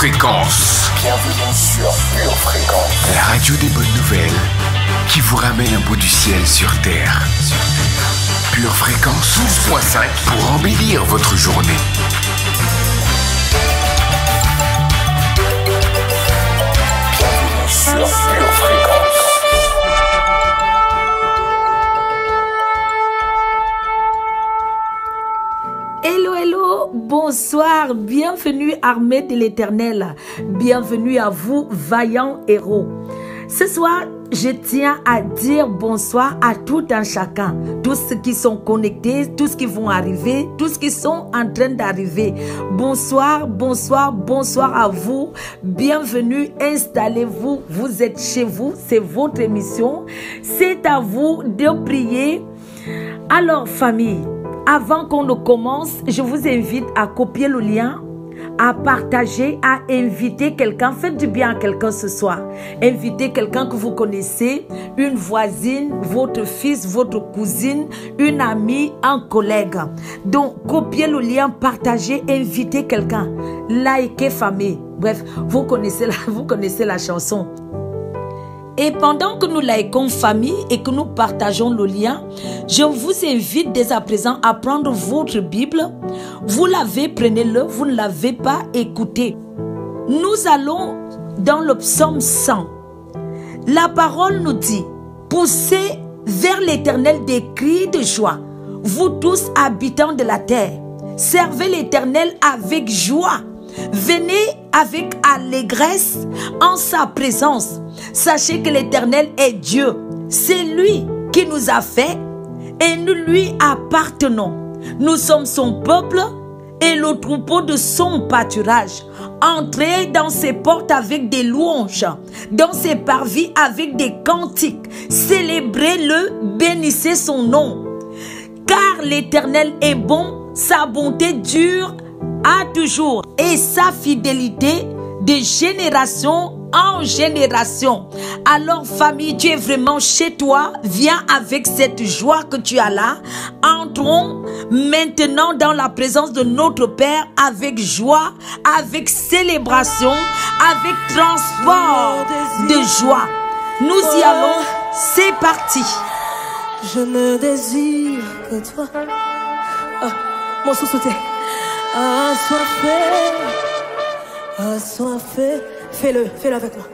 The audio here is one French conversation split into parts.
Fréquence. Bienvenue sur Pure Fréquence. La radio des bonnes nouvelles qui vous ramène un bout du ciel sur Terre. Pure Fréquence 12.5 pour embellir votre journée. Bienvenue sur Pure Fréquence. Hello, hello, bonsoir, bienvenue armée de l'Éternel, bienvenue à vous vaillants héros. Ce soir, je tiens à dire bonsoir à tout un chacun, tous ceux qui sont connectés, tous ceux qui vont arriver, tous ceux qui sont en train d'arriver. Bonsoir, bonsoir, bonsoir à vous, bienvenue, installez-vous, vous êtes chez vous, c'est votre émission, c'est à vous de prier. Alors famille, avant qu'on ne commence, je vous invite à copier le lien, à partager, à inviter quelqu'un. Faites du bien à quelqu'un ce soir. Invitez quelqu'un que vous connaissez, une voisine, votre fils, votre cousine, une amie, un collègue. Donc, copiez le lien, partagez, invitez quelqu'un. Likez famille. Bref, vous connaissez la chanson. Et pendant que nous likons famille et que nous partageons le lien, je vous invite dès à présent à prendre votre Bible. Vous l'avez, prenez-le. Vous ne l'avez pas, écoutez. Nous allons dans le psaume 100. La parole nous dit, poussez vers l'Éternel des cris de joie, vous tous habitants de la terre. Servez l'Éternel avec joie. Venez avec allégresse en sa présence. Sachez que l'Éternel est Dieu. C'est lui qui nous a fait et nous lui appartenons. Nous sommes son peuple et le troupeau de son pâturage. Entrez dans ses portes avec des louanges, dans ses parvis avec des cantiques. Célébrez-le, bénissez son nom. Car l'Éternel est bon, sa bonté dure à toujours et sa fidélité de génération en génération. Alors famille, tu es vraiment chez toi, viens avec cette joie que tu as là. Entrons maintenant dans la présence de notre Père avec joie, avec célébration, avec transport de joie. Nous y allons, c'est parti. Je ne désire que toi. Mon sous-souté. Assoiffé, fais-le avec moi.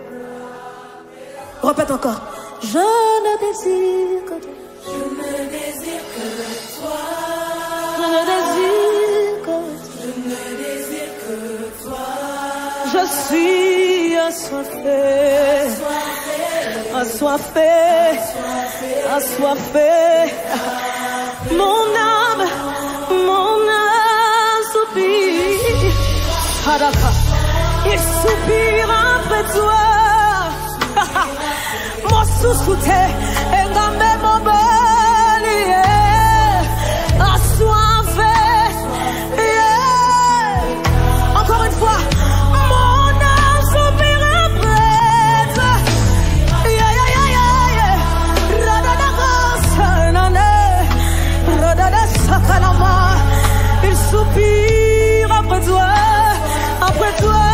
Répète encore. Je ne désire que toi. Je ne désire que toi. Je ne désire que toi. Je ne désire que toi. Je suis assoiffé. Mon âme soupire. Il soupire après toi. Mon sous-souté est dans mon balier. Assoiffé. Encore une fois. Mon âme soupire après toi. Il soupire après toi. Après toi.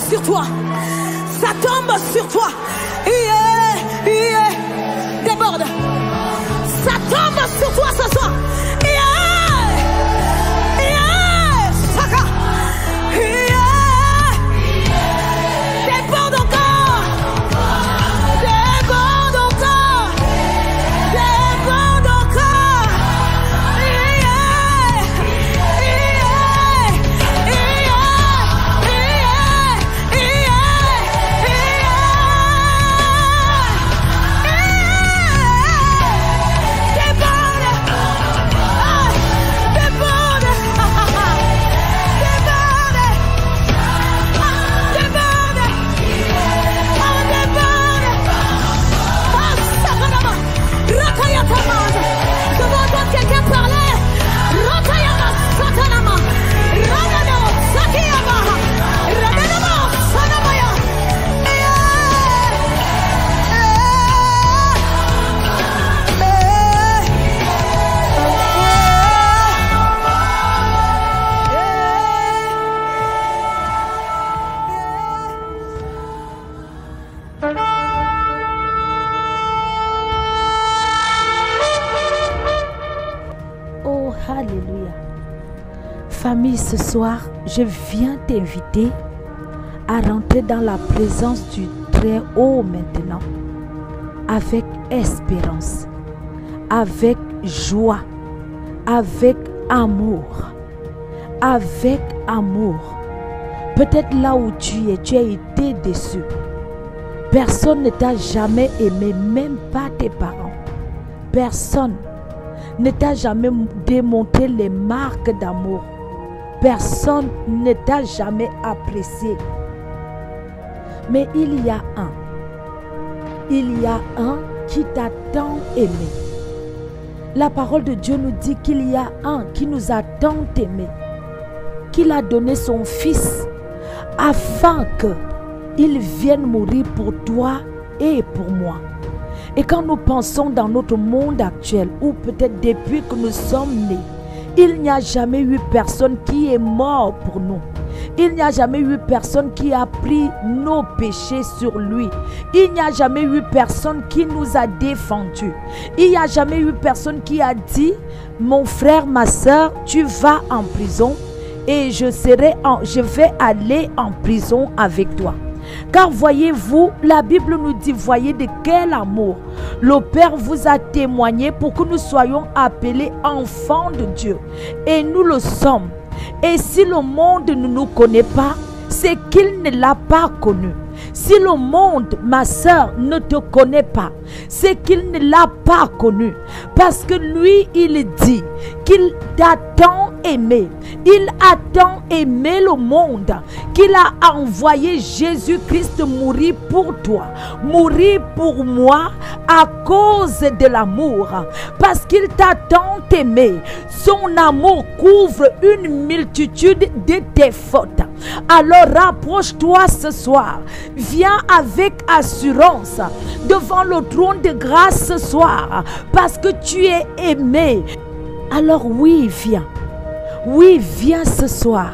sur toi. Ça tombe sur toi. Déborde. Ça tombe sur toi ce soir. Saka. Déborde encore. Déborde encore. Déborde encore. Alléluia. Famille, ce soir, je viens t'inviter à rentrer dans la présence du Très-Haut maintenant, avec espérance, avec joie, avec amour, avec amour. Peut-être là où tu as été déçu. Personne ne t'a jamais aimé, même pas tes parents. Personne ne t'a jamais démontré les marques d'amour. Personne ne t'a jamais apprécié. Mais il y a un qui t'a tant aimé. La parole de Dieu nous dit qu'il y a un qui nous a tant aimé, qu'il a donné son fils afin qu'il vienne mourir pour toi et pour moi. Et quand nous pensons dans notre monde actuel, ou peut-être depuis que nous sommes nés, il n'y a jamais eu personne qui est mort pour nous. Il n'y a jamais eu personne qui a pris nos péchés sur lui. Il n'y a jamais eu personne qui nous a défendus. Il n'y a jamais eu personne qui a dit, mon frère, ma soeur, tu vas en prison et je vais aller en prison avec toi. Car voyez-vous, la Bible nous dit, voyez de quel amour le Père vous a témoigné pour que nous soyons appelés enfants de Dieu. Et nous le sommes. Et si le monde ne nous connaît pas, c'est qu'il ne l'a pas connu. Si le monde, ma soeur, ne te connaît pas, c'est qu'il ne l'a pas connu. Parce que lui, il dit qu'il t'a tant aimé. Il a tant aimé le monde qu'il a envoyé Jésus-Christ mourir pour toi, mourir pour moi à cause de l'amour. Parce qu'il t'a tant aimé, son amour couvre une multitude de tes fautes. Alors rapproche-toi ce soir, viens avec assurance devant le trône de grâce ce soir, parce que tu es aimé. Alors oui, viens ce soir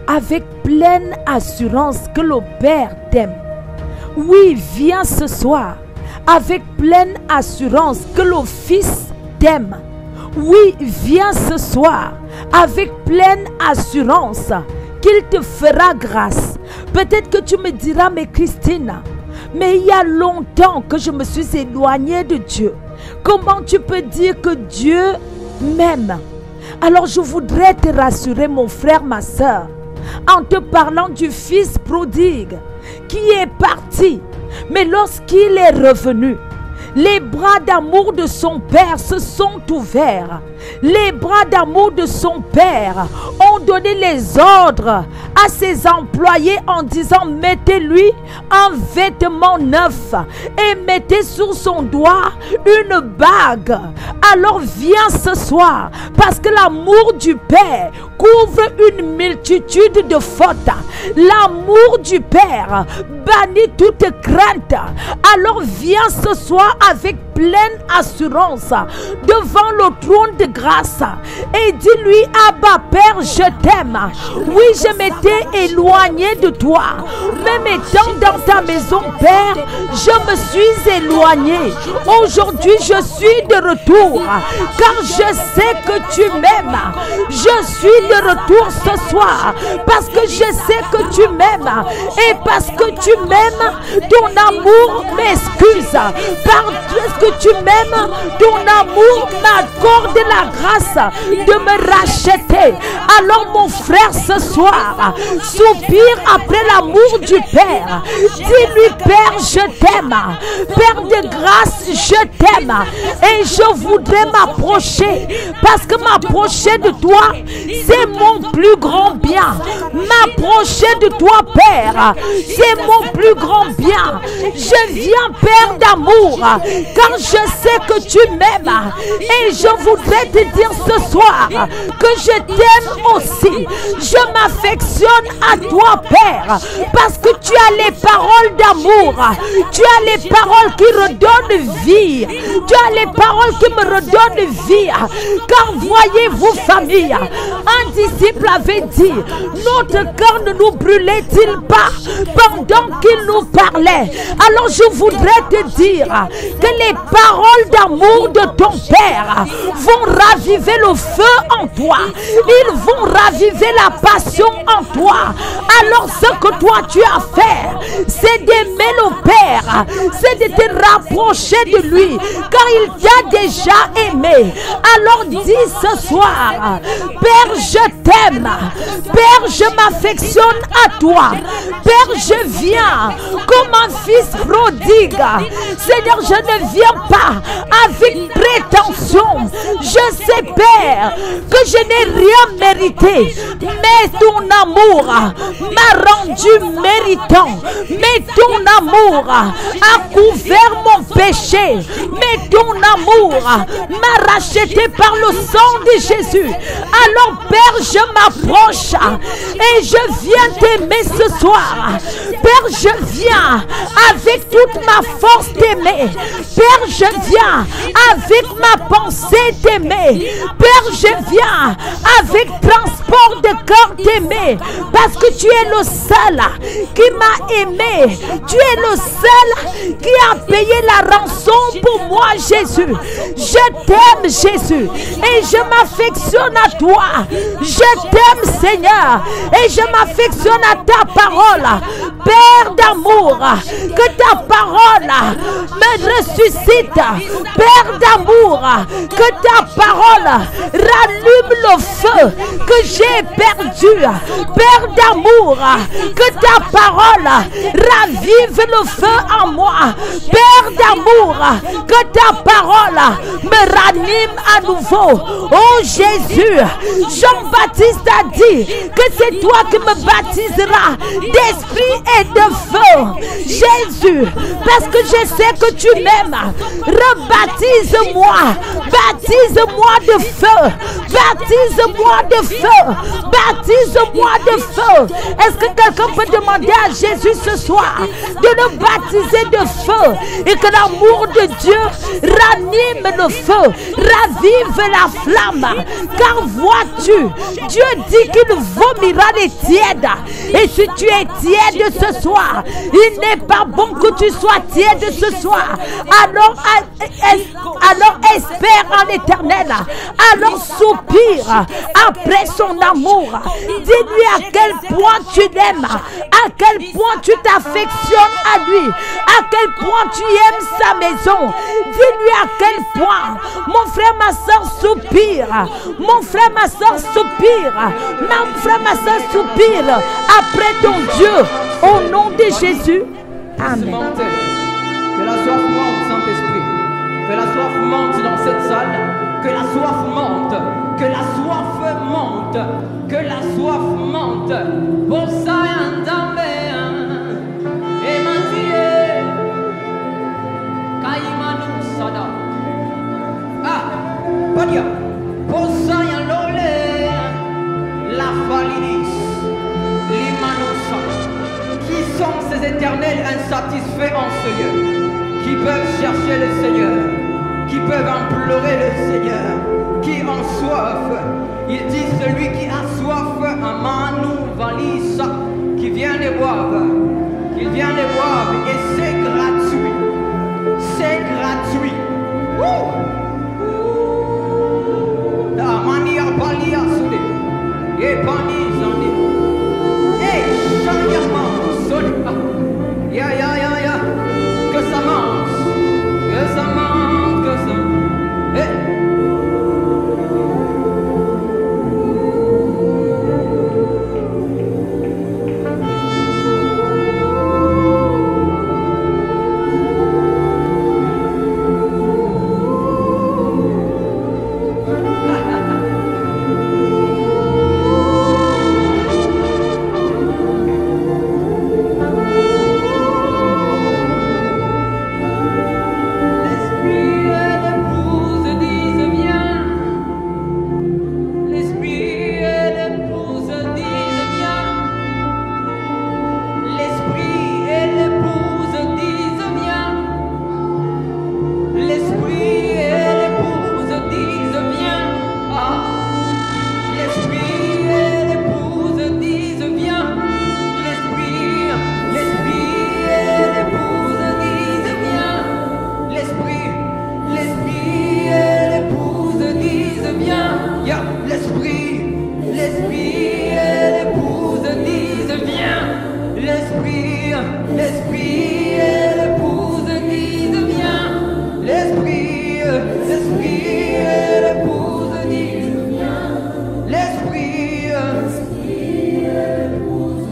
avec pleine assurance que le Père t'aime. Oui, viens ce soir avec pleine assurance que le Fils t'aime. Oui, viens ce soir avec pleine assurance qu'il te fera grâce. Peut-être que tu me diras, mais Christine, mais il y a longtemps que je me suis éloignée de Dieu. Comment tu peux dire que Dieu m'aime? Alors je voudrais te rassurer, mon frère, ma soeur, en te parlant du fils prodigue qui est parti. Mais lorsqu'il est revenu, les bras d'amour de son père se sont ouverts. Les bras d'amour de son père ont donné les ordres à ses employés en disant, mettez-lui un vêtement neuf et mettez sur son doigt une bague. Alors viens ce soir, parce que l'amour du Père couvre une multitude de fautes. L'amour du Père bannit toute crainte. Alors viens ce soir avec pleine assurance devant le trône de grâce et dis-lui: Abba Père, je t'aime. Oui, je m'étais éloigné de toi. Même étant dans ta maison, Père, je me suis éloigné. Aujourd'hui, je suis de retour car je sais que tu m'aimes. Je suis de retour ce soir parce que je sais que tu m'aimes et parce que tu m'aimes, ton amour m'excuse. Parce que tu m'aimes, ton amour m'accorde la grâce de me racheter. Alors mon frère, ce soir, soupire après l'amour du Père. Dis-lui: Père, je t'aime. Père de grâce, je t'aime. Et je voudrais m'approcher parce que m'approcher de toi, c'est mon plus grand bien. M'approcher de toi, Père, c'est mon plus grand bien. Je viens, Père d'amour, car je sais que tu m'aimes. Et je voudrais te dire ce soir que je t'aime aussi. Je m'affectionne à toi, Père, parce que tu as les paroles d'amour. Tu as les paroles qui redonnent vie. Tu as les paroles qui me redonnent vie. Car voyez-vous, famille, un disciple avait dit: notre cœur ne nous brûlait-il pas pendant qu'il nous parlait? Alors je voudrais te dire que les paroles d'amour de ton Père vont raviver le feu en toi. Ils vont raviver la passion en toi. Alors ce que toi tu as fait, c'est d'aimer le Père, c'est de te rapprocher de lui, car il t'a déjà aimé. Alors dis ce soir: Père, je t'aime. Père, je m'affectionne à toi. Père, je viens comme un fils prodigue. Seigneur, je ne viens pas avec prétention. Je sais, Père, que je n'ai rien mérité, mais ton amour m'a rendu méritant. Mais ton amour a couvert mon péché. Mais ton amour m'a racheté par le sang de Jésus. Alors, Père, je m'approche et je viens t'aimer ce soir. Père, je viens avec toute ma force t'aimer. Père, je viens avec ma pensée t'aimer. Père, je viens avec transport de cœur t'aimer, parce que tu es le seul qui m'a aimé. Tu es le seul qui a payé la rançon pour moi, Jésus. Je t'aime, Jésus, et je m'affectionne à toi. Je t'aime, Seigneur, et je m'affectionne à ta parole. Père d'amour, que ta parole me ressuscite. Père d'amour, que ta parole rallume le feu que j'ai perdu. Père d'amour, que ta parole ravive le feu en moi. Père d'amour, que ta parole me ranime à nouveau. Oh Jésus, Jean-Baptiste a dit que c'est toi qui me baptiseras d'esprit et de feu. Jésus, parce que je sais que tu m'aimes, rebaptise-moi. Baptise-moi de feu. Baptise-moi de feu. Baptise-moi de feu. Est-ce que quelqu'un peut demander à Jésus ce soir de le baptiser de feu, et que l'amour de Dieu ranime le feu, ravive la flamme? Car vois-tu, Dieu dit qu'il vomira les tièdes. Et si tu es tiède ce soir, il n'est pas bon que tu sois tiède ce soir. Alors espère en l'Éternel. Alors soupire après son amour. Dis-lui à quel point tu l'aimes, à quel point tu t'affectionnes à lui, à quel point tu aimes sa maison. Dis-lui à quel point, mon frère, ma soeur soupire. Mon frère, ma soeur soupire. Mon frère, ma soeur soupire après ton Dieu, au nom de Jésus. Amen. Que la soif monte, Saint-Esprit. Que la soif monte dans cette salle. Que la soif monte. Que la soif monte. Que la soif monte. Pour ça, un dame. Et Mathieu. Kaïmanou Sada. Ah, Padia. Pour ça, un lolé. La validis. L'Imanoussa. Qui sont ces éternels insatisfaits en ce lieu, qui peuvent chercher le Seigneur? qui peuvent implorer le Seigneur, qui ont soif. Il dit celui qui a soif, Amanu Valisa, qui vient les boire, qu'il vient les boire, et c'est gratuit. C'est gratuit. La mania palia soudé. Et pani zandi. Et changement solide. Ya. Que ça mange. Que ça mange. Que ça.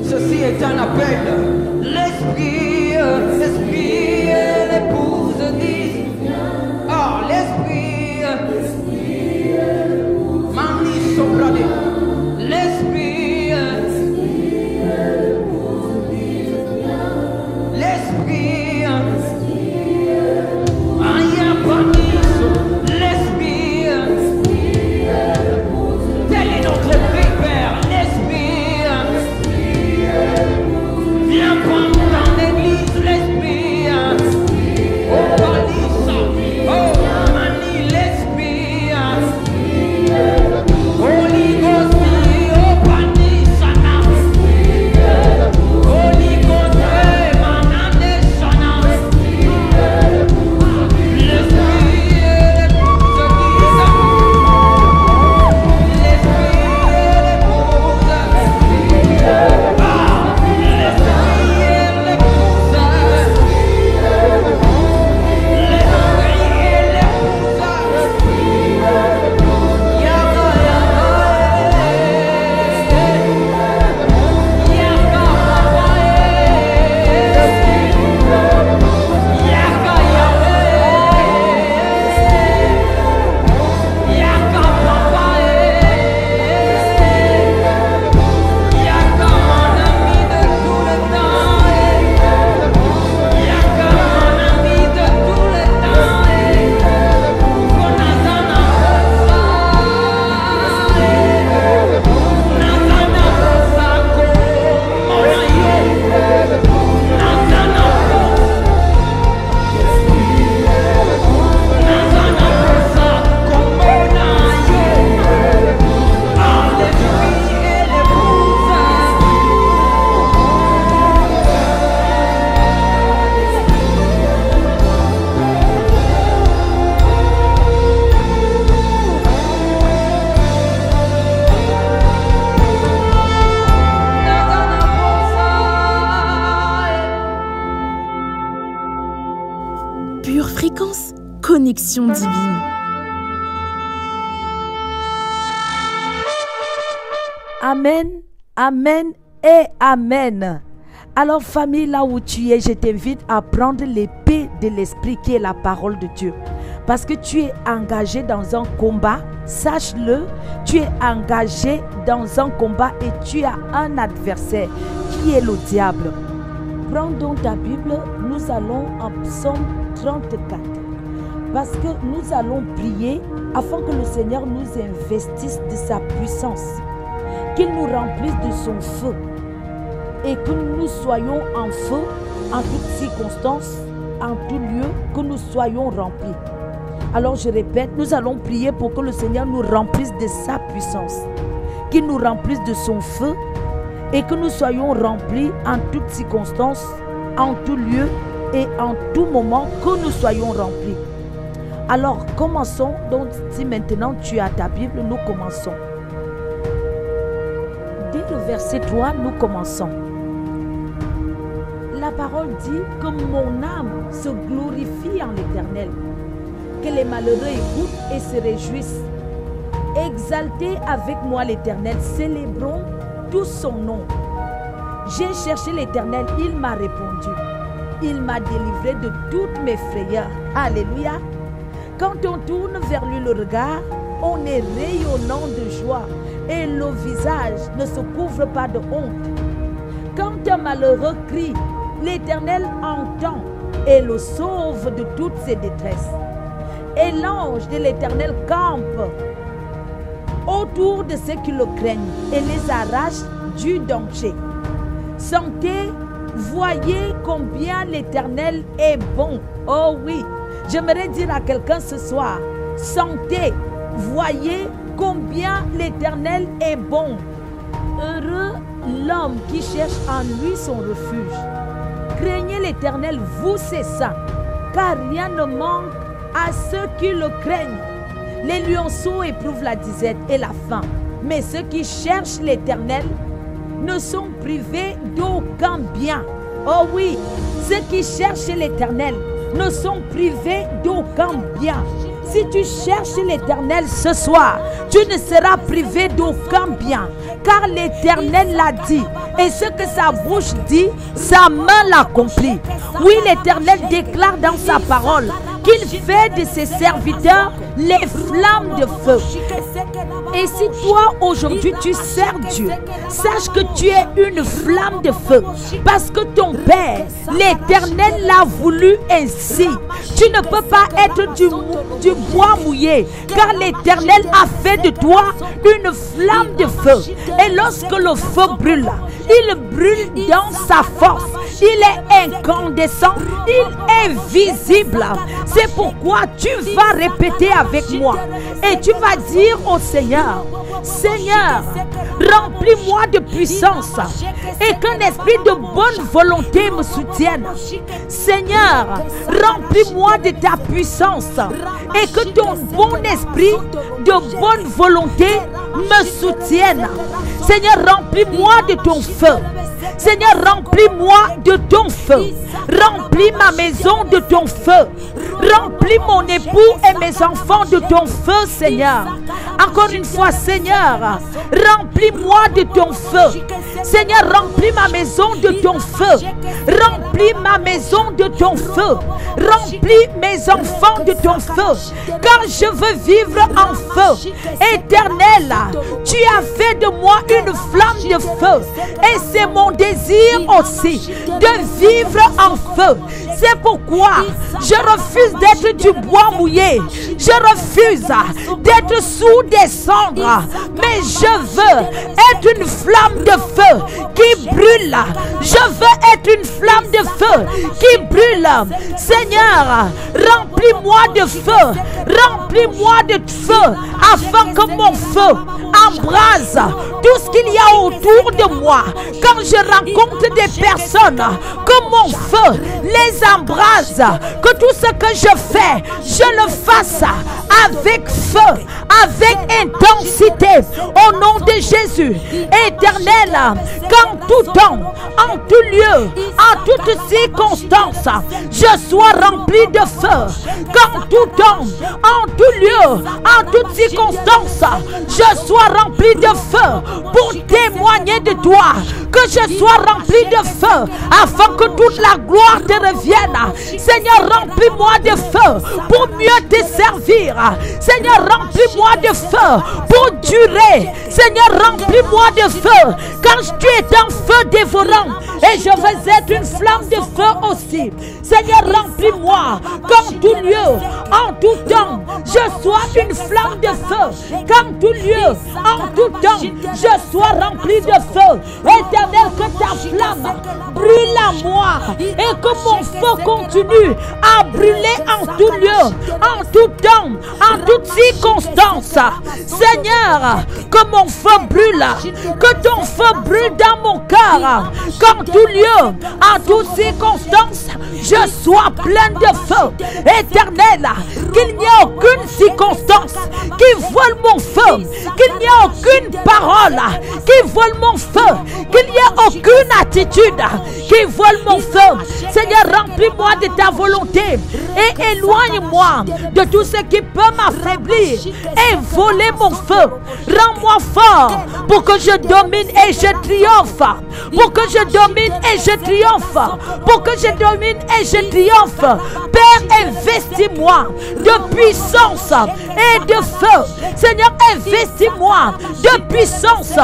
Ceci est un appel. L'esprit et l'épouse disent. Oh, l'esprit. Mani soprane. L'esprit. L'esprit. Aya paniso. L'esprit. Tel est notre prix, Père. L'esprit. Viens prendre dans l'église l'esprit. Oh, Palissa. Oh, Mani, l'esprit. Holy Ghost, oh, Palissa. Holy Ghost, Manane Sana. L'esprit et l'épouse disent. L'esprit et l'épouse. Pure fréquence, connexion divine. Amen, amen et amen. Alors famille, là où tu es, je t'invite à prendre l'épée de l'esprit qui est la parole de Dieu. Parce que tu es engagé dans un combat, sache-le, tu es engagé dans un combat et tu as un adversaire qui est le diable. Prends donc ta Bible, nous allons en Psaume 34. Parce que nous allons prier afin que le Seigneur nous investisse de sa puissance, qu'il nous remplisse de son feu et que nous soyons en feu en toutes circonstances, en tout lieu, que nous soyons remplis. Alors je répète, nous allons prier pour que le Seigneur nous remplisse de sa puissance, qu'il nous remplisse de son feu et que nous soyons remplis en toutes circonstances, en tout lieu et en tout moment, que nous soyons remplis. Alors commençons. Donc si maintenant tu as ta Bible, nous commençons. Dès le verset 3, nous commençons. La parole dit que mon âme se glorifie en l'Éternel, que les malheureux écoutent et se réjouissent. Exaltez avec moi l'Éternel, célébrons tout son nom. J'ai cherché l'Éternel, il m'a répondu. Il m'a délivré de toutes mes frayeurs. Alléluia. Quand on tourne vers lui le regard, on est rayonnant de joie et le visage ne se couvre pas de honte. Quand un malheureux crie, l'Éternel entend et le sauve de toutes ses détresses. Et l'ange de l'Éternel campe autour de ceux qui le craignent et les arrache du danger. Sentez, voyez combien l'Éternel est bon. Oh oui, j'aimerais dire à quelqu'un ce soir, sentez, voyez combien l'Éternel est bon. Heureux l'homme qui cherche en lui son refuge. Craignez l'Éternel, vous ses saints, car rien ne manque à ceux qui le craignent. Les lionceaux éprouvent la disette et la faim, mais ceux qui cherchent l'Éternel ne sont privés d'aucun bien. Oh oui, ceux qui cherchent l'Éternel ne sont privés d'aucun bien. Si tu cherches l'Éternel ce soir, tu ne seras privé d'aucun bien, car l'Éternel l'a dit, et ce que sa bouche dit, sa main l'accomplit. Oui, l'Éternel déclare dans sa parole qu'il fait de ses serviteurs les flammes de feu. Et si toi aujourd'hui tu sers Dieu, sache que tu es une flamme de feu, parce que ton Père, l'Éternel, l'a voulu ainsi. Tu ne peux pas être du bois mouillé, car l'Éternel a fait de toi une flamme de feu. Et lorsque le feu brûle, il brûle dans sa force. Il est incandescent, il est visible. C'est pourquoi tu vas répéter avec moi et tu vas dire au Seigneur, Seigneur, remplis-moi de puissance et qu'un esprit de bonne volonté me soutienne. Seigneur, remplis-moi de ta puissance et que ton bon esprit de bonne volonté me soutienne. Seigneur, remplis-moi de ton feu. Seigneur, remplis-moi de ton feu. Remplis ma maison de ton feu. Remplis mon époux et mes enfants de ton feu, Seigneur. Encore une fois, Seigneur, remplis-moi de ton feu. Seigneur, remplis ma maison de ton feu. Remplis ma maison de ton feu. Remplis mes enfants de ton feu. Car je veux vivre en feu. Éternel, tu as fait de moi une flamme de feu. Et c'est mon désir aussi de vivre en feu. C'est pourquoi je refuse d'être du bois mouillé. Je refuse d'être sous des cendres. Mais je veux être une flamme de feu qui brûle. Je veux être une flamme de feu qui brûle. Seigneur, remplis-moi de feu. Remplis-moi de feu afin que mon feu embrase tout ce qu'il y a autour de moi. Quand je rencontre des personnes, que mon feu les embrase. Que tout ce que je fais, je le fasse avec feu, avec intensité. Au nom de Jésus, Éternel, qu'en tout temps, en tout lieu, en toute circonstance, je sois rempli de feu. Qu'en tout temps, en tout lieu, en toute circonstance, je sois rempli de feu pour témoigner de toi. Que je sois rempli de feu afin que toute la gloire te revienne. Seigneur, remplis-moi de feu pour mieux te servir. Seigneur, remplis-moi de feu pour durer. Seigneur, remplis-moi de feu. Quand tu es un feu dévorant, et je veux être une flamme de feu aussi. Seigneur, remplis-moi qu'en tout lieu, en tout temps, je sois une flamme de feu. Qu'en tout lieu, en tout temps, je sois rempli de feu. Éternel, que ta flamme brûle à moi et que mon feu continue à brûler en tout lieu, en tout temps, en toutes circonstances. Seigneur, que mon feu brûle, que ton feu brûle dans mon cœur, qu'en tout lieu, en toutes circonstances, je sois plein de feu. Éternel, qu'il n'y ait aucune circonstance qui vole mon feu, qu'il n'y ait aucune parole qui vole mon feu, qu'il n'y ait aucune attitude qui vole mon feu. Seigneur, remplis-moi de ta volonté et éloigne-moi de tout ce qui peut m'affaiblir et voler mon feu. Rends-moi fort pour que je domine et je triomphe, pour que je domine et je triomphe, pour que je domine et je triomphe. Père, investis-moi de puissance et de feu. Seigneur, investis-moi de puissance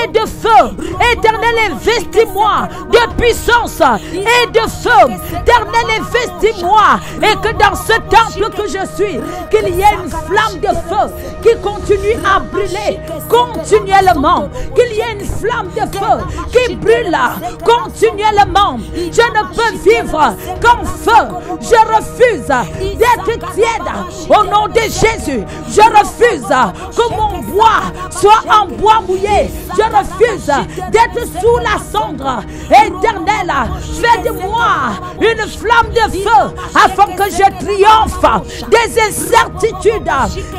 et de feu. Éternel, investis-moi de puissance et de feu. Éternel, investis-moi et que dans ce temple que je suis, qu'il y ait une flamme de feu qui continue à brûler continuellement, qu'il y ait une flamme de feu qui brûle continuellement. Je ne peux vivre qu'en feu. Je refuse d'être tiède au nom de Jésus. Je refuse que mon bois soit en bois mouillé. Je refuse d'être sous la cendre. Éternel, fais de moi une flamme de feu afin que je triomphe des incertitudes.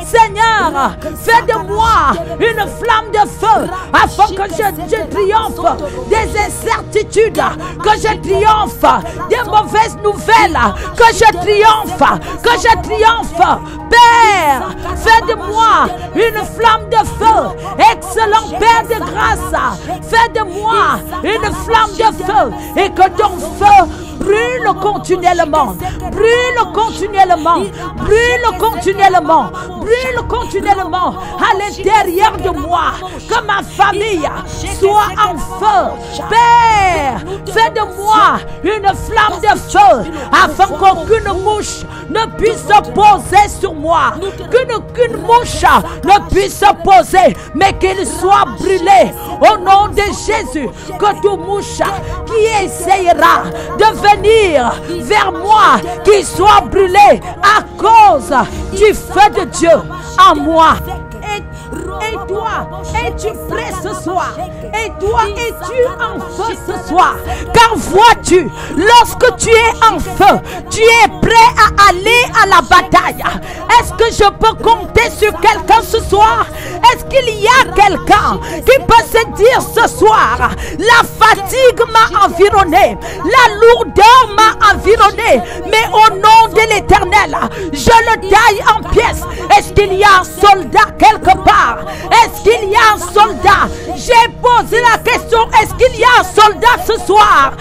Seigneur, fais de moi une flamme de feu afin que je triomphe des incertitudes, que je triomphe des mauvaises nouvelles, que je triomphe, que je triomphe. Père, fais de moi une flamme de feu. Excellent Père de grâce, fais de moi une flamme de feu et que ton feu brûle continuellement, brûle continuellement, brûle continuellement, brûle continuellement à l'intérieur de moi, que ma famille soit en feu. Père, fais de moi une flamme de feu afin qu'aucune mouche ne puisse se poser sur moi, qu'aucune mouche ne puisse se poser, mais qu'il soit brûlé au nom de Jésus. Que toute mouche qui essayera de venir vers moi, qu'il soit brûlé à cause du feu de Dieu en moi. Et toi, es-tu prêt ce soir? Et toi, es-tu en feu ce soir? Car vois-tu, lorsque tu es en feu, tu es prêt à aller à la bataille. Est-ce que je peux compter sur quelqu'un ce soir? Est-ce qu'il y a quelqu'un qui peut se dire ce soir, la fatigue m'a environné, la lourdeur m'a environné, mais au nom de l'Éternel, je le taille en pièces. Est-ce qu'il y a un soldat quelque part? Est-ce qu'il y a un soldat? J'ai posé la question, est-ce qu'il y a un soldat ce soir?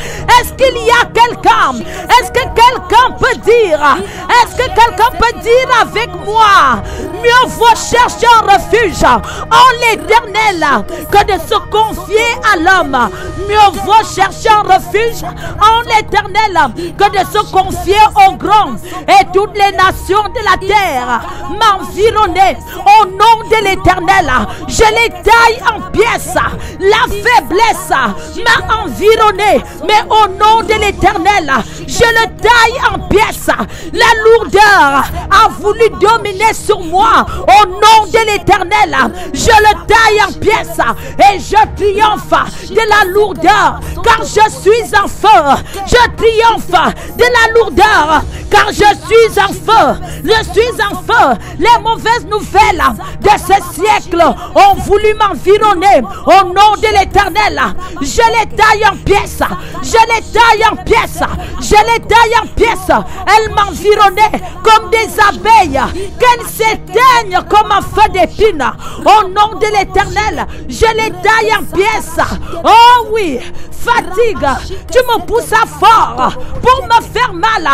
Est-ce qu'il y a quelqu'un? Est-ce que quelqu'un peut dire? Est-ce que quelqu'un peut dire avec moi? Mieux vaut chercher un refuge en l'Éternel que de se confier à l'homme. Mieux vaut chercher un refuge en l'Éternel que de se confier au grand. Et toutes les nations de la terre m'environnaient. Au nom de l'Éternel, je les taille en pièces. La faiblesse m'a environné, mais au nom de l'Éternel, je le taille en pièces. La lourdeur a voulu dominer sur moi. Au nom de l'Éternel, je le taille en pièces et je triomphe de la lourdeur car je suis en feu. Je triomphe de la lourdeur car je suis en feu. Je suis en feu. Les mauvaises nouvelles de ce siècle ont voulu m'environner. Au nom de l'Éternel, je les taille en pièces. Je les taille en pièces. Je les taille en pièces. Elles m'environnaient comme des abeilles. Qu'elles s'éteignent comme un feu d'épine. Au nom de l'Éternel, je les taille en pièces. Oh oui, fatigue, tu me pousses à fort pour me faire mal.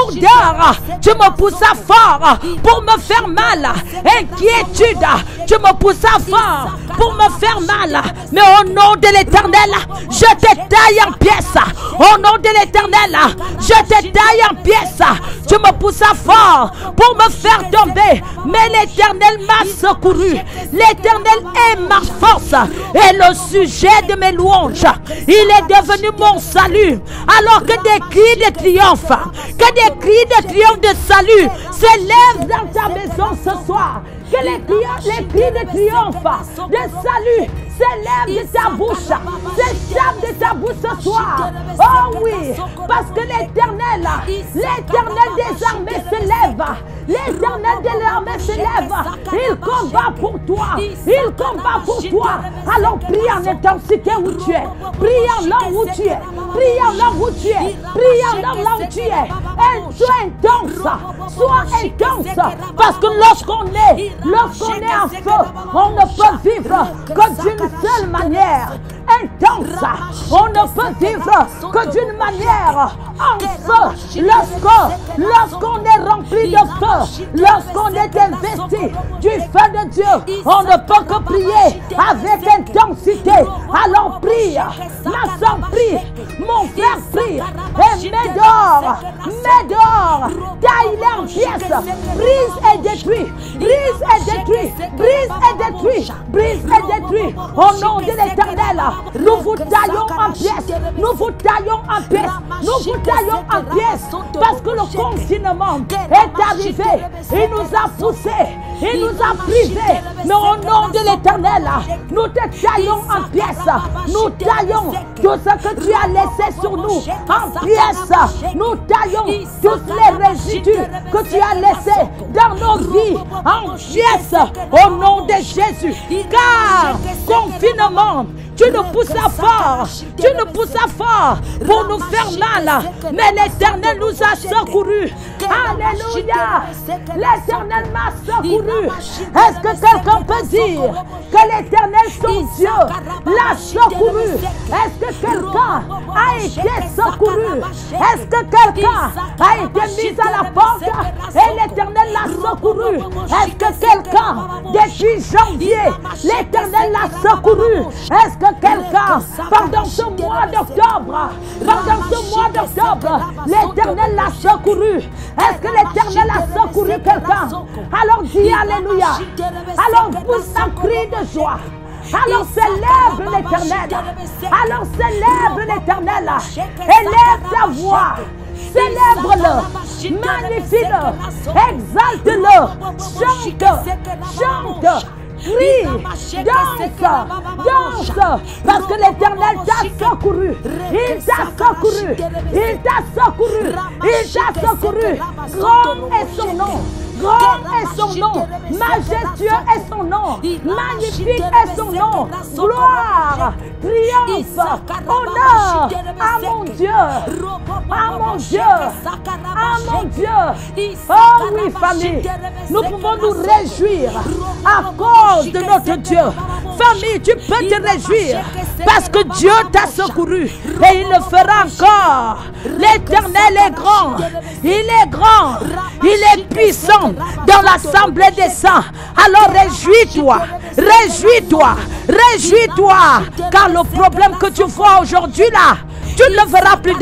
lourdeur, tu me poussas fort pour me faire mal. Inquiétude, tu me poussas fort pour me faire mal. Mais au nom de l'Éternel, je te taille en pièces. Au nom de l'Éternel, je te taille en pièces. Tu me poussas fort pour me faire tomber. Mais l'Éternel m'a secouru. L'Éternel est ma force et le sujet de mes louanges. Il est devenu mon salut. Alors que des cris de triomphe, de salut s'élèvent dans ta maison ce soir. Que les cris de triomphe, de salut s'élèvent de ta bouche, s'échappent de ta bouche ce soir. Oh oui, parce que l'Éternel des armées se lève. L'Éternel de l'armée se lève. Il combat pour toi. Il combat pour toi. Alors prie en intensité où tu es. Prie en langue où tu es. Prie en langue où tu es. Prie en langue là où tu es. Sois intense. Sois intense. Parce que lorsqu'on est en feu, on ne peut vivre que d'une seule manière. Intense. On ne peut vivre que d'une manière en feu. Lorsqu'on est rempli de feu, lorsqu'on est investi du feu de Dieu, on ne peut que prier avec intensité. Alors prie, ma soeur prie, mon frère prie, et mets dehors, taille-les en pièces, brise et détruis, brise et détruis, brise et détruis, brise et détruis. Au nom de l'Éternel, nous vous taillons en pièces, nous vous taillons en pièces, nous vous taillons en pièces, parce que le confinement est arrivé, il nous a poussés, il nous a privés, mais au nom de l'Éternel, nous te taillons en pièces, nous taillons tout ce que tu as laissé sur nous en pièces, nous taillons tous les résidus que tu as laissés dans nos vies en pièces, au nom de Jésus, car confinement, tu nous pousses fort, pour nous faire mal, mais l'Éternel nous a secourus. Alléluia, l'Éternel m'a secouru. Est-ce que quelqu'un peut dire que l'Éternel, son Dieu, l'a secouru? Est-ce que quelqu'un a été secouru? Est-ce que quelqu'un a été mis à la porte et l'Éternel l'a secouru? Est-ce que quelqu'un, depuis janvier, l'Éternel l'a secouru? Est-ce que quelqu'un, pendant ce mois d'octobre, l'Éternel l'a secouru? Est-ce que l'Éternel a secouru quelqu'un? Alors dis Alléluia. Alors pousse un cri de joie. Alors célèbre l'Éternel. Élève ta voix. Célèbre-le. Magnifie-le. Exalte-le. Chante. Crie, danse, parce que l'Éternel t'a secouru. Il t'a secouru. Grand est son nom. Majestueux est son nom, magnifique est son nom, gloire, triomphe, honneur à mon Dieu, Oh oui, famille, nous pouvons nous réjouir à cause de notre Dieu. Famille, tu peux te réjouir parce que Dieu t'a secouru et il le fera encore. L'Éternel est grand, il est puissant dans l'assemblée des saints. Alors réjouis-toi, car le problème que tu vois aujourd'hui là, tu ne le verras plus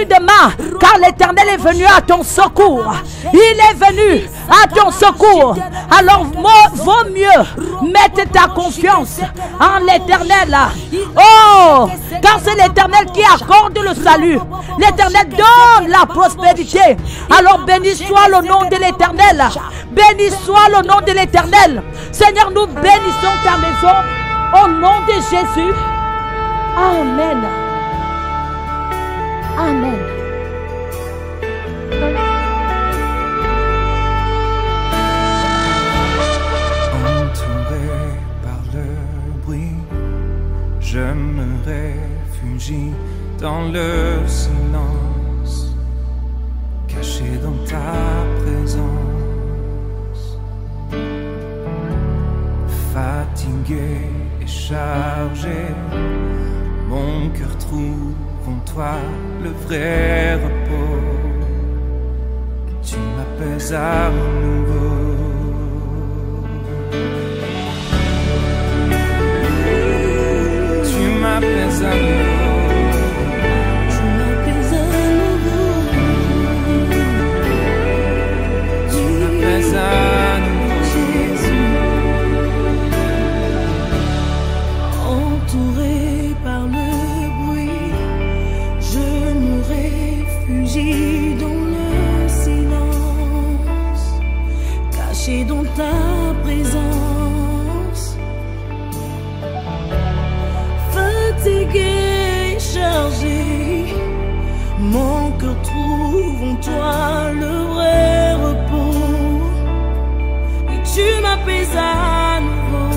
demain. Car l'Éternel est venu à ton secours. Il est venu à ton secours. Alors vaut mieux mettre ta confiance en l'Éternel. Oh, car c'est l'Éternel qui accorde le salut. L'Éternel donne la prospérité. Alors béni soit le nom de l'Éternel. Béni soit le nom de l'Éternel. Seigneur, nous bénissons ta maison au nom de Jésus. Amen. Amen. Entouré par le bruit, je me réfugie dans le silence, caché dans ta présence. Fatigué et chargé, mon cœur trouve en toi le vrai repos. m'apaises à nouveau. Tu m'apaises à nouveau. Tu m'apaises à nouveau. Tu m'apaises à nouveau. Jésus, entouré par le bruit, je me réfugie dans le silence, caché dans ta présence. Fatigué, chargé, mon cœur trouve en toi le vrai repos, et tu m'apaises à nouveau.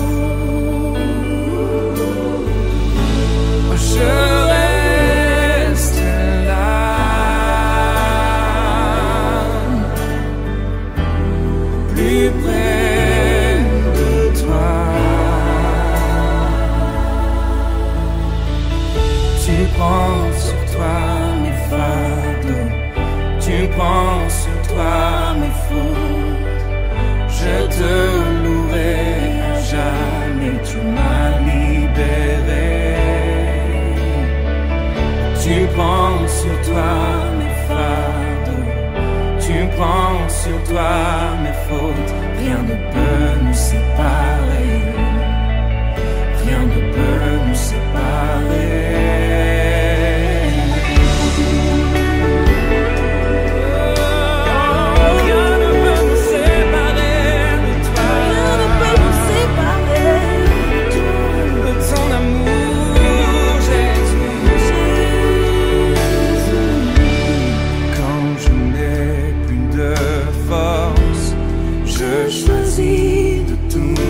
Je reste là, plus près de toi. Tu prends sur toi mes fardeaux, tu prends sur toi mes fautes. Je te louerai à jamais, tu m'as libéré. Tu prends sur toi mes fardeaux, tu prends sur toi mes fautes. Rien ne peut nous séparer, rien ne peut nous séparer. Rien ne peut nous séparer de toi. Rien ne peut nous séparer De ton amour, Jésus. Quand je n'ai plus de force, je choisis de tout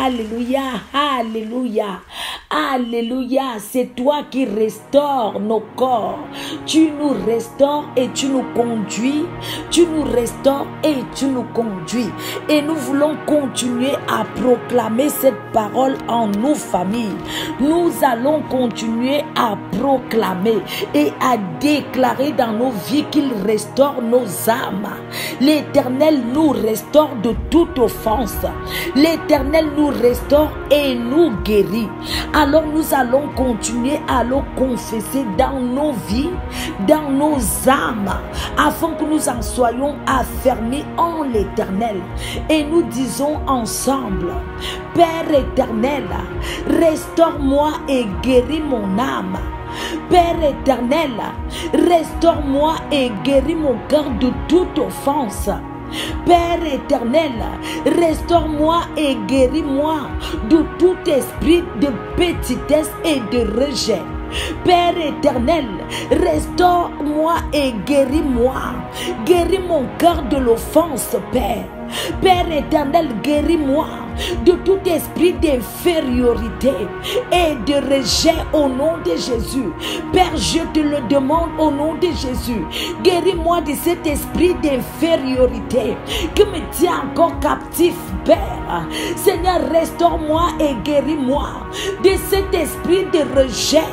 Alléluia, alléluia, alléluia. C'est toi qui restaures nos corps. Tu nous restaures et tu nous conduis. Tu nous restaures et tu nous conduis. Et nous voulons continuer à proclamer cette parole en nos familles. Nous allons continuer à proclamer et à déclarer dans nos vies qu'il restaure nos âmes. L'Éternel nous restaure de toute offense. L'Éternel nous restaure et nous guérit. Alors nous allons continuer à le confesser dans nos vies, dans nos âmes, afin que nous en soyons affermis en l'Éternel. Et nous disons ensemble: Père éternel, restaure-moi et guéris mon âme. Père éternel, restaure-moi et guéris mon cœur de toute offense. Père éternel, restaure-moi et guéris-moi de tout esprit de petitesse et de rejet. Père éternel, restaure-moi et guéris-moi. Guéris mon cœur de l'offense, Père. Père éternel, guéris-moi de tout esprit d'infériorité et de rejet au nom de Jésus. Père, je te le demande au nom de Jésus. Guéris-moi de cet esprit d'infériorité qui me tient encore captif, Père. Seigneur, restaure-moi et guéris-moi de cet esprit de rejet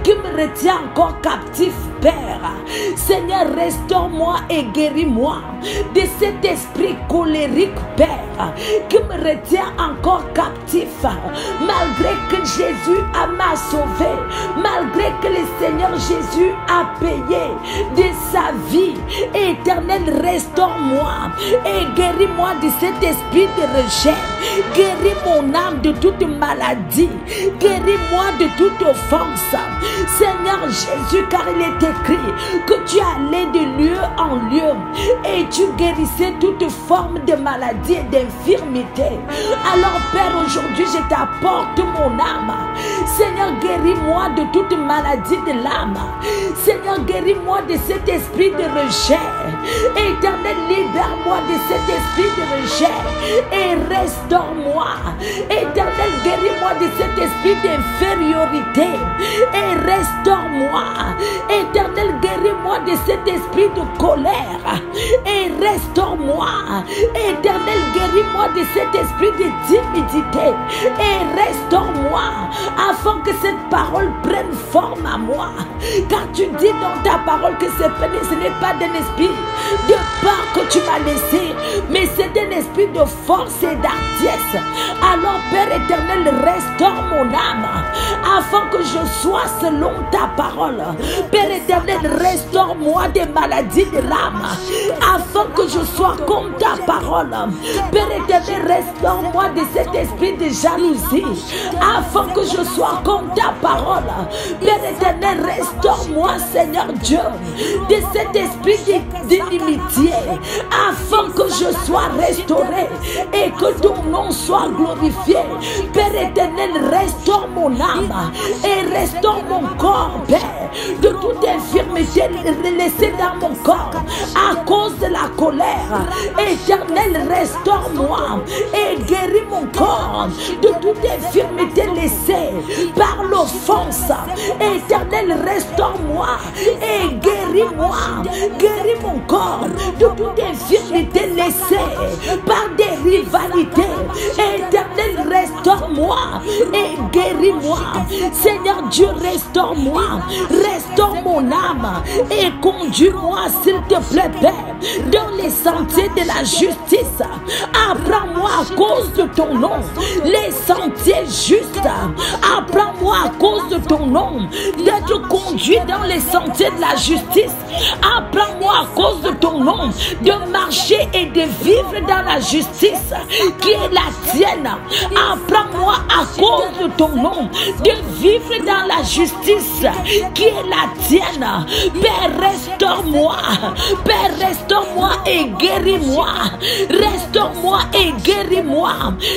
qui me retient encore captif, Père. Seigneur, restaure-moi et guéris-moi de cet esprit colérique, Père, qui me retient encore captif, malgré que Jésus m'a sauvé, malgré que le Seigneur Jésus a payé de sa vie. Éternel, restaure-moi et guéris-moi de cet esprit de rejet. Guéris mon âme de toute maladie. Guéris-moi de toute offense. Seigneur Jésus, car il est écrit que tu allais de lieu en lieu et tu guérissais toute forme de maladie et d'infirmité. Alors Père, aujourd'hui je t'apporte mon âme. Seigneur, guéris-moi de toute maladie de l'âme. Seigneur, guéris-moi de cet esprit de rejet. Éternel, libère-moi de cet esprit de rejet et restaure-moi. Éternel, guéris-moi de cet esprit d'infériorité et restaure-moi. Éternel, guéris-moi de cet esprit de colère et restaure-moi. Éternel, guéris-moi de cet esprit de timidité et restaure-moi, afin que cette parole prenne forme à moi. Car tu dis dans ta parole que ce n'est pas d'un esprit de peur que tu m'as laissé, mais c'est un esprit de force et d'hardiesse. Alors Père éternel, restaure mon âme, afin que je sois selon ta parole. Père éternel, restaure-moi des maladies de l'âme, afin que je sois comme ta parole. Père éternel, restaure-moi de cet esprit de jalousie, afin que je sois comme ta parole. Père éternel, restaure-moi, Seigneur Dieu, de cet esprit d'inimitié, afin que je sois restauré et que ton nom soit glorifié. Père éternel, restaure mon âme et restaure mon corps, Père, de toute infirmité laissée dans mon corps à cause de la colère. Éternel, restaure-moi et guéris mon corps de toute infirmité laissée par l'offense. Éternel, restaure-moi et guéris-moi. Guéris mon corps de toute infirmité laissée par des rivalités. Éternel, restaure-moi et guéris-moi. Seigneur Dieu, restaure-moi. Restaure mon âme et conduis-moi, s'il te plaît, Père, dans les sentiers de la justice. Apprends-moi à cause de ton nom les sentiers justes. Apprends-moi à cause de ton nom d'être conduit dans les sentiers de la justice. Apprends-moi à cause de ton nom de marcher et de vivre dans la justice qui est la tienne. Apprends-moi à cause de ton nom de vivre dans la justice qui est la tienne. Père, restaure-moi. Père, restaure-moi et guéris-moi. Restaure-moi et guéris-moi.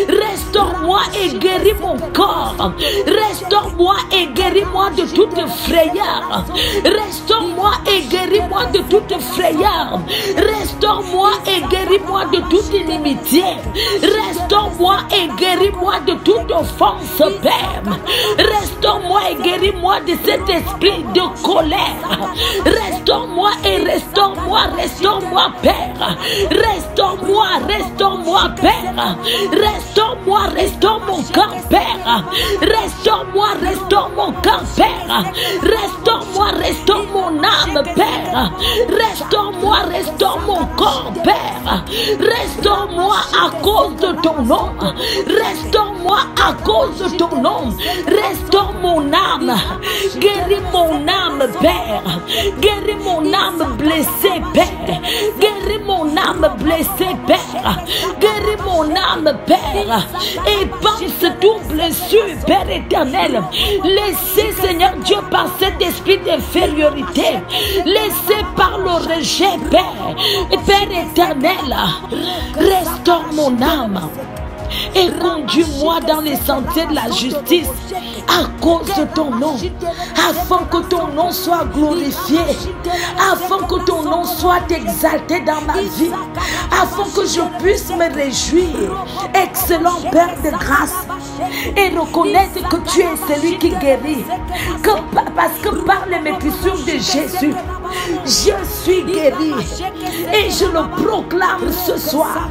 Restaure-moi et guéris mon corps Restaure-moi et guéris-moi de toute frayeur. Restaure-moi et guéris-moi de toute frayeur. Restaure-moi et guéris-moi de toute inimitié. Restaure-moi et guéris-moi de toute offense, Père. Restaure-moi et guéris-moi de cet esprit de colère. Restaure-moi et restaure-moi, restaure-moi, Père. Restaure-moi, restaure-moi, Père. Restaure-moi, restaure mon cœur, Père. Restaure-moi, restaure mon cœur, Père. Restaure-moi, restaure mon âme, Père. Restaure-moi, restaure mon corps, Père. Restaure-moi à cause de ton nom. Restaure-moi à cause de ton nom. Restaure mon âme. Guéris mon âme, Père. Guéris mon âme blessée, Père. Guéris mon âme blessée, Père. Guéris mon âme, Père. Et pense toute blessure, Père éternel. Laissez, Seigneur Dieu, par cet esprit d'infériorité. Laissez par le rejet, Père. Père éternel, restaure mon âme. Et conduis-moi dans les sentiers de la justice à cause de ton nom, afin que ton nom soit glorifié, afin que ton nom soit exalté dans ma vie, afin que je puisse me réjouir, excellent Père de grâce, et reconnaître que tu es celui qui guérit, parce que par les métissures de Jésus, je suis guéri et je le proclame ce soir.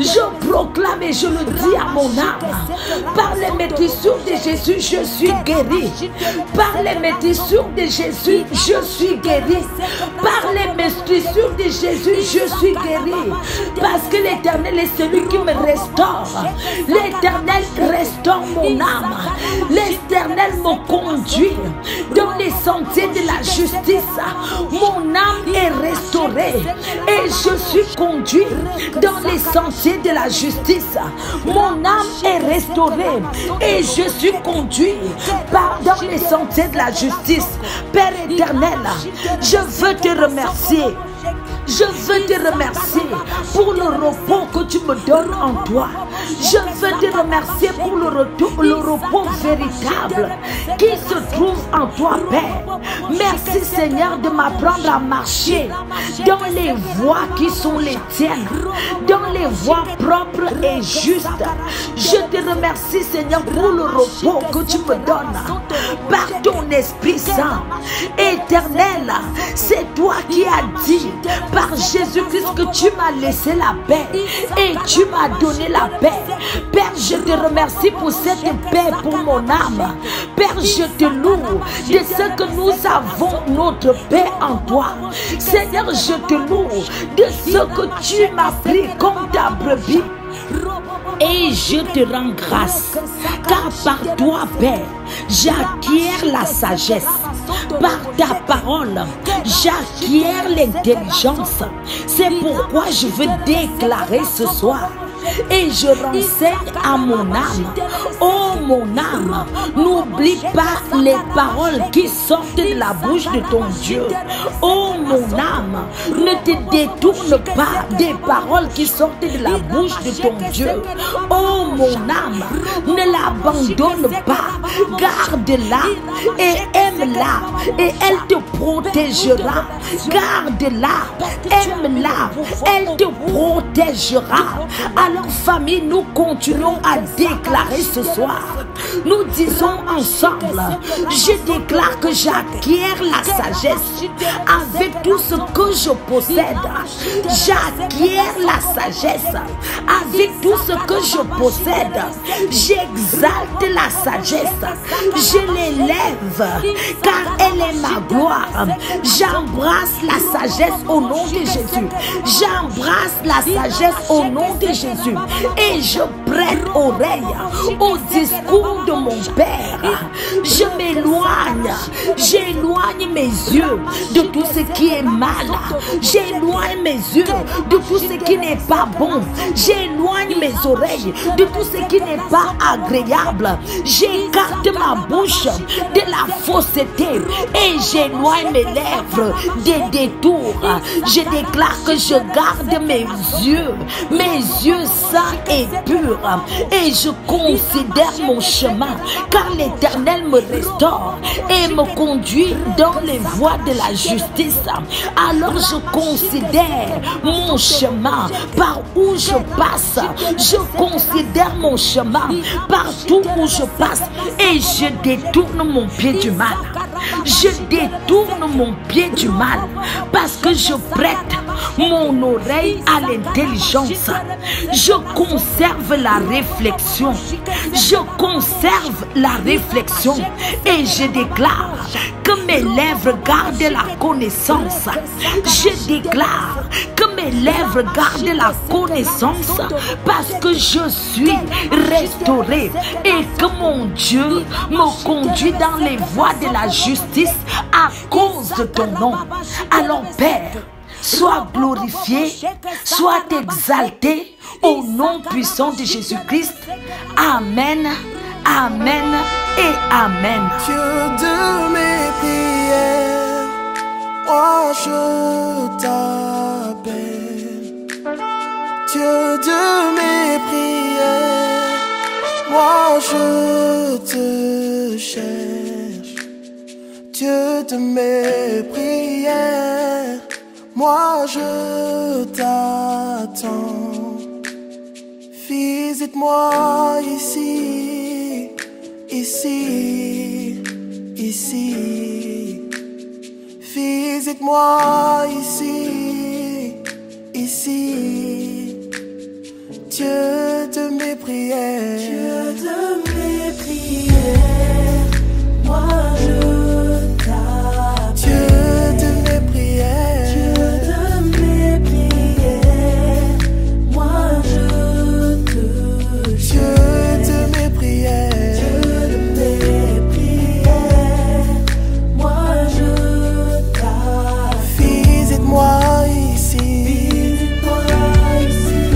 Je proclame et je le dis à mon âme. Par les métissures de Jésus, je suis guéri. Par les métissures de Jésus, je suis guéri. Par les métissures de Jésus, je suis guéri. Parce que l'Éternel est celui qui me restaure. L'Éternel restaure mon âme. L'Éternel me conduit dans les sentiers de la justice. Mon âme est restaurée et je suis conduit dans les sentiers de la justice. Mon âme est restaurée et je suis conduit dans les sentiers de la justice. Père éternel, je veux te remercier. Je veux te remercier pour le repos que tu me donnes en toi. Je veux te remercier pour le repos véritable qui se trouve en toi, Père. Merci Seigneur de m'apprendre à marcher dans les voies qui sont les tiennes, dans les voies propres et justes. Je te remercie Seigneur pour le repos que tu me donnes par ton Esprit Saint. Éternel, c'est toi qui as dit par Jésus-Christ que tu m'as laissé la paix et tu m'as donné la paix. Père, je te remercie pour cette paix pour mon âme. Père, je te loue de ce que nous avons notre paix en toi. Seigneur, je te loue de ce que tu m'as pris comme ta brebis. Et je te rends grâce, car par toi, Père, j'acquiers la sagesse. Par ta parole, j'acquiers l'intelligence. C'est pourquoi je veux déclarer ce soir. Et je renseigne à mon âme. Oh mon âme, n'oublie pas les paroles qui sortent de la bouche de ton Dieu. Oh mon âme, ne te détourne pas des paroles qui sortent de la bouche de ton Dieu. Oh mon âme, ne l'abandonne pas. Garde-la et aime-la et elle te protégera. Garde-la, aime-la, elle te protégera. Alors famille, nous continuons à déclarer ce soir. Nous disons ensemble, je déclare que j'acquiers la sagesse avec tout ce que je possède. J'acquiers la sagesse avec tout ce que je possède. J'exalte la sagesse. Je l'élève car elle est ma gloire. J'embrasse la sagesse au nom de Jésus. J'embrasse la sagesse au nom de Jésus. Et je prête oreille au discours de mon Père. Je m'éloigne. J'éloigne mes yeux de tout ce qui est mal. J'éloigne mes yeux de tout ce qui n'est pas bon. J'éloigne mes oreilles de tout ce qui n'est pas agréable. J'écarte ma bouche de la fausseté. méchanceté et j'éloigne mes lèvres des détours. Je déclare que je garde mes yeux saints et purs, et je considère mon chemin, car l'Éternel me restaure et me conduit dans les voies de la justice. Alors je considère mon chemin par où je passe. Je considère mon chemin partout où je passe et je détourne mon pied du mal. Je détourne mon pied du mal parce que je prête mon oreille à l'intelligence. Je conserve la réflexion. Je conserve la réflexion et je déclare que mes lèvres gardent la connaissance. Je déclare que mes lèvres gardent la connaissance parce que je suis restauré et que mon Dieu me conduit dans les voies de la justice à cause de ton nom. Alors Père, sois glorifié, sois exalté au nom puissant de Jésus-Christ. Amen, amen et amen. Dieu de mes prières, moi je t'appelle. Dieu de mes prières, moi je te cherche. Dieu de mes prières, moi je t'attends. Visite-moi ici, ici, ici. Visite-moi ici, ici. Dieu de mes prières, Dieu de mes prières, moi je t'appelle. Dieu de mes prières, Dieu de mes prières, moi je te cherche. Dieu de mes prières, Dieu de mes prières, moi je t'appelle. Visite-moi ici, visite-moi ici.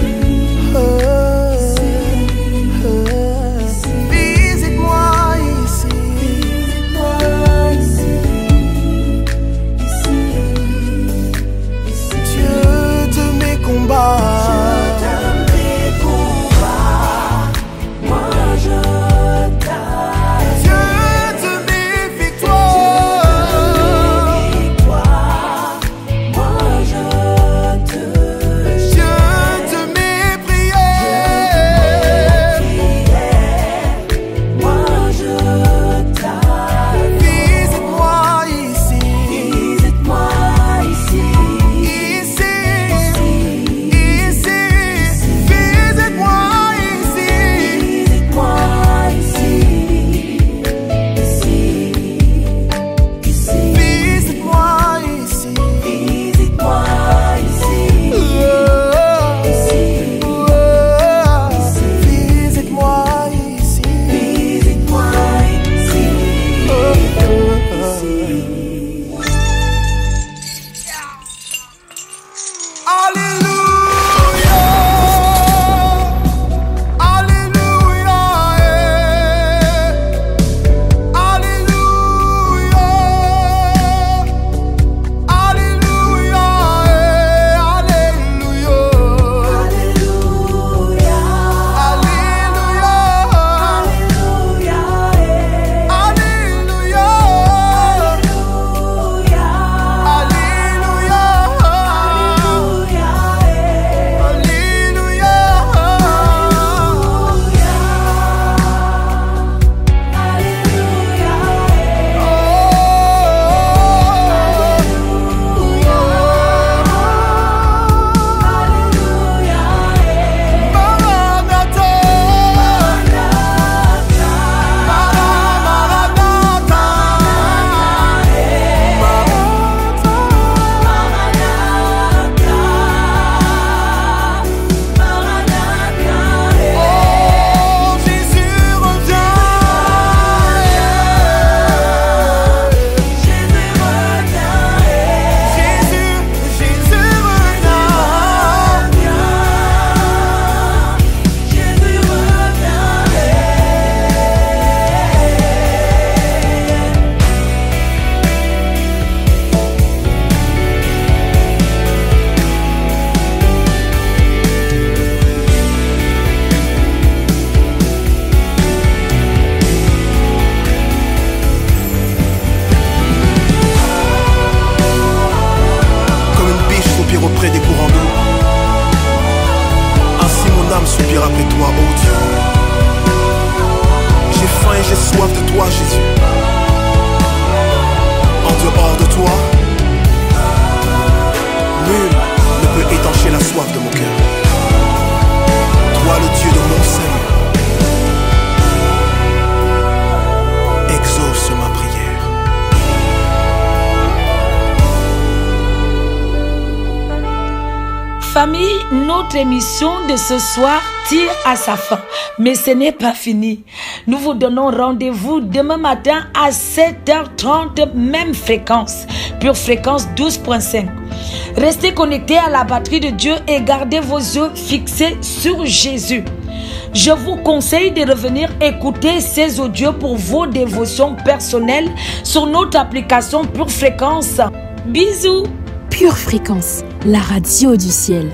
Jésus. En dehors de toi, nul ne peut étancher la soif de mon cœur. Toi, le Dieu de mon salut, exauce ma prière. Famille, notre émission de ce soir tire à sa fin, mais ce n'est pas fini. Nous vous donnons rendez-vous demain matin à 7h30, même fréquence, pure fréquence 12.5. Restez connectés à la batterie de Dieu et gardez vos yeux fixés sur Jésus. Je vous conseille de revenir écouter ces audios pour vos dévotions personnelles sur notre application Pure Fréquence. Bisous. Pure Fréquence, la radio du ciel.